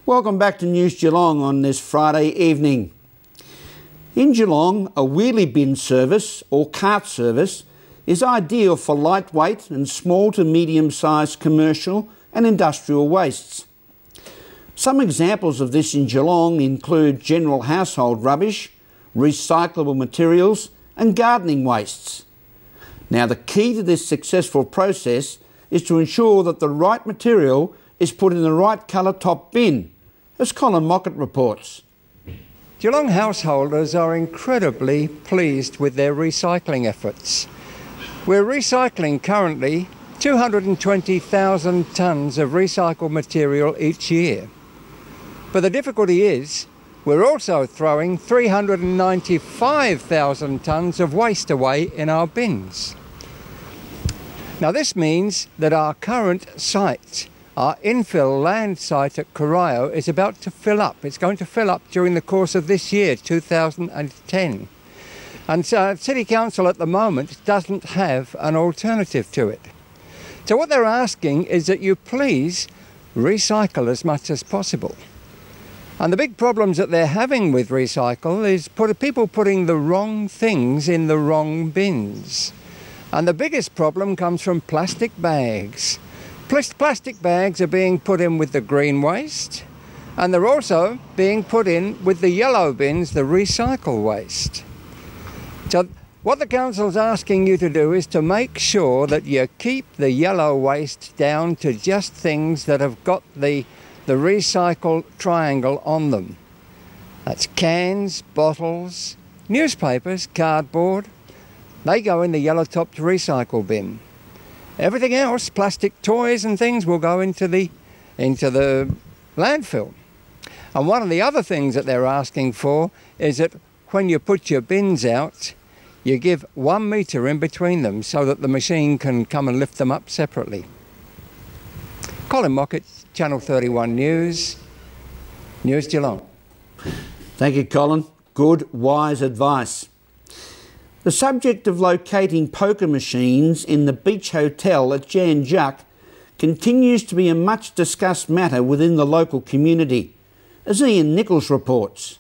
Welcome back to News Geelong on this Friday evening. In Geelong, a wheelie bin service or cart service is ideal for lightweight and small to medium-sized commercial and industrial wastes. Some examples of this in Geelong include general household rubbish, recyclable materials and gardening wastes. Now, the key to this successful process is to ensure that the right material is put in the right colour top bin, as Colin Mockett reports. Geelong householders are incredibly pleased with their recycling efforts. We're recycling currently 220,000 tonnes of recycled material each year. But the difficulty is we're also throwing 395,000 tonnes of waste away in our bins. Now this means that our current site, our infill land site at Corio, is about to fill up. It's going to fill up during the course of this year, 2010. And City Council at the moment doesn't have an alternative to it. So what they're asking is that you please recycle as much as possible. And the big problems that they're having with recycle is people putting the wrong things in the wrong bins. And the biggest problem comes from plastic bags. Plastic bags are being put in with the green waste, and they're also being put in with the yellow bins, the recycle waste. So what the council's asking you to do is to make sure that you keep the yellow waste down to just things that have got the recycle triangle on them. That's cans, bottles, newspapers, cardboard. They go in the yellow topped recycle bin. Everything else, plastic toys and things, will go into the landfill. And one of the other things that they're asking for is that when you put your bins out, you give 1 metre in between them so that the machine can come and lift them up separately. Colin Mockett, Channel 31 News, News Geelong. Thank you, Colin. Good, wise advice. The subject of locating poker machines in the Beach Hotel at Jan Juc continues to be a much discussed matter within the local community, as Ian Nichols reports.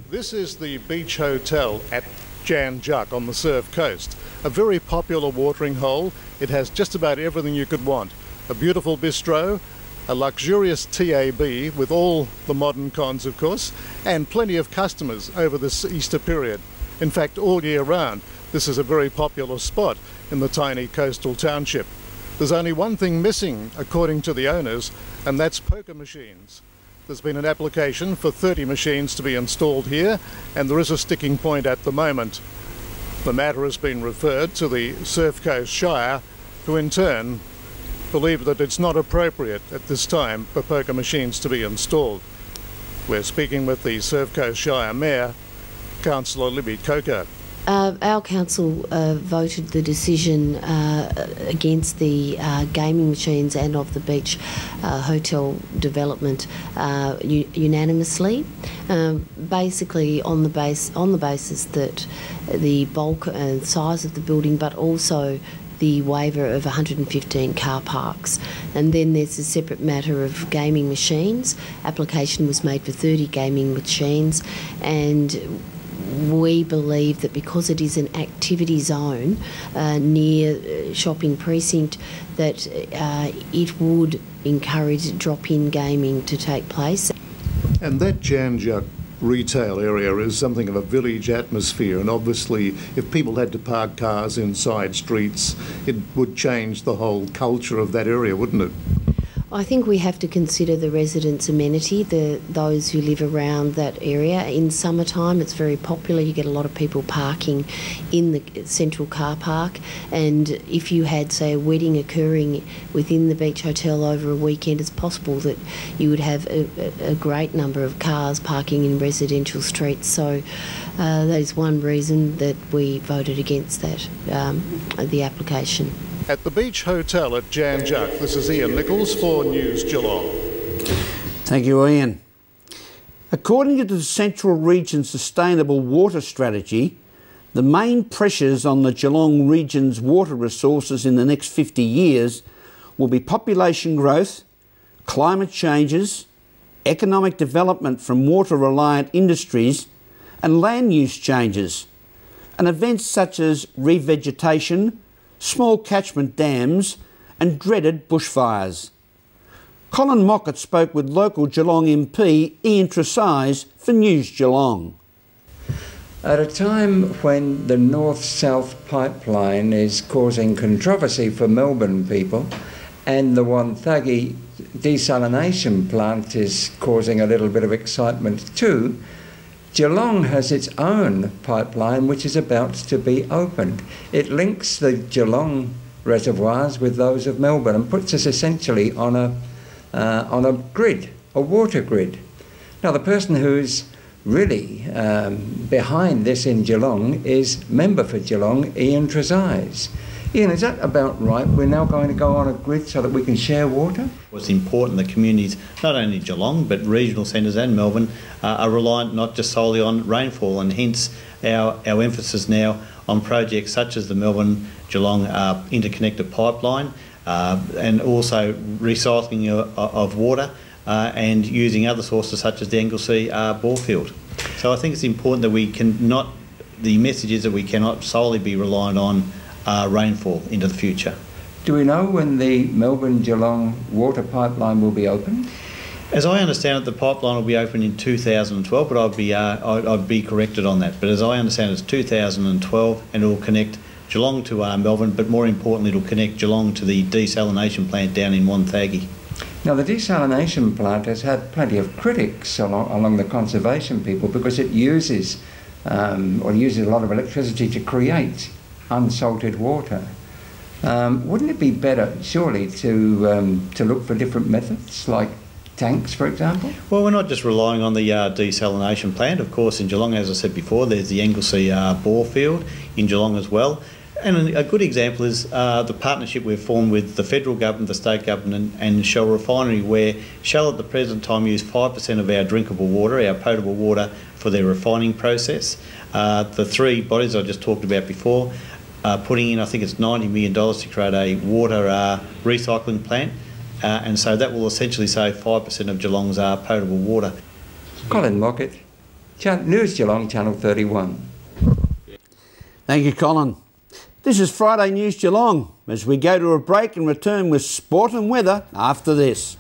This is the Beach Hotel at Jan Juc on the Surf Coast. A very popular watering hole. It has just about everything you could want. A beautiful bistro, a luxurious TAB with all the modern cons of course, and plenty of customers over this Easter period. In fact, all year round, this is a very popular spot in the tiny coastal township. There's only one thing missing, according to the owners, and that's poker machines. There's been an application for 30 machines to be installed here, and there is a sticking point at the moment. The matter has been referred to the Surf Coast Shire, who in turn believe that it's not appropriate at this time for poker machines to be installed. We're speaking with the Surf Coast Shire Mayor, Councillor Libby Coco. Our council voted the decision against the gaming machines and of the beach hotel development unanimously, basically on the basis that the bulk and size of the building, but also the waiver of 115 car parks. And then there's a separate matter of gaming machines. Application was made for 30 gaming machines, and we believe that because it is an activity zone near shopping precinct, that it would encourage drop-in gaming to take place. And that Jan Juc retail area is something of a village atmosphere, and obviously if people had to park cars in side streets, it would change the whole culture of that area, wouldn't it? I think we have to consider the residents' amenity, those who live around that area. In summertime, it's very popular. You get a lot of people parking in the central car park, and if you had, say, a wedding occurring within the beach hotel over a weekend, it's possible that you would have a great number of cars parking in residential streets. So that is one reason that we voted against that, the application. At the Beach Hotel at Jan Juc, this is Ian Nichols for News Geelong. Thank you, Ian. According to the Central Region Sustainable Water Strategy, the main pressures on the Geelong region's water resources in the next 50 years will be population growth, climate changes, economic development from water-reliant industries and land use changes, and events such as revegetation, small catchment dams and dreaded bushfires. Colin Mockett spoke with local Geelong MP Ian Tresize for News Geelong. At a time when the north-south pipeline is causing controversy for Melbourne people and the Wonthaggi desalination plant is causing a little bit of excitement too, Geelong has its own pipeline which is about to be opened. It links the Geelong reservoirs with those of Melbourne and puts us essentially on a grid, a water grid. Now the person who's really behind this in Geelong is member for Geelong, Ian Tresize. Ian, is that about right? We're now going to go on a grid so that we can share water? It's important that communities, not only Geelong but regional centres and Melbourne, are reliant not just solely on rainfall, and hence our emphasis now on projects such as the Melbourne-Geelong interconnected pipeline and also recycling of water and using other sources such as the Anglesea bore field. So I think it's important that the message is that we cannot solely be reliant on rainfall into the future. Do we know when the Melbourne-Geelong water pipeline will be open? As I understand it, the pipeline will be open in 2012, but I'd be corrected on that. But as I understand it, it's 2012 and it will connect Geelong to Melbourne, but more importantly it will connect Geelong to the desalination plant down in Wonthaggi. Now the desalination plant has had plenty of critics along the conservation people because it uses a lot of electricity to create unsalted water. Wouldn't it be better, surely, to look for different methods, like tanks, for example? Well, we're not just relying on the desalination plant. Of course, in Geelong, as I said before, there's the Anglesea bore field in Geelong as well. And a good example is the partnership we've formed with the federal government, the state government and Shell Refinery, where Shell at the present time use 5% of our drinkable water, our potable water, for their refining process. The three bodies I just talked about before putting in, I think it's $90 million to create a water recycling plant, and so that will essentially save 5% of Geelong's potable water. Colin Mockett, News Geelong, Channel 31. Thank you, Colin. This is Friday News Geelong, as we go to a break and return with sport and weather after this.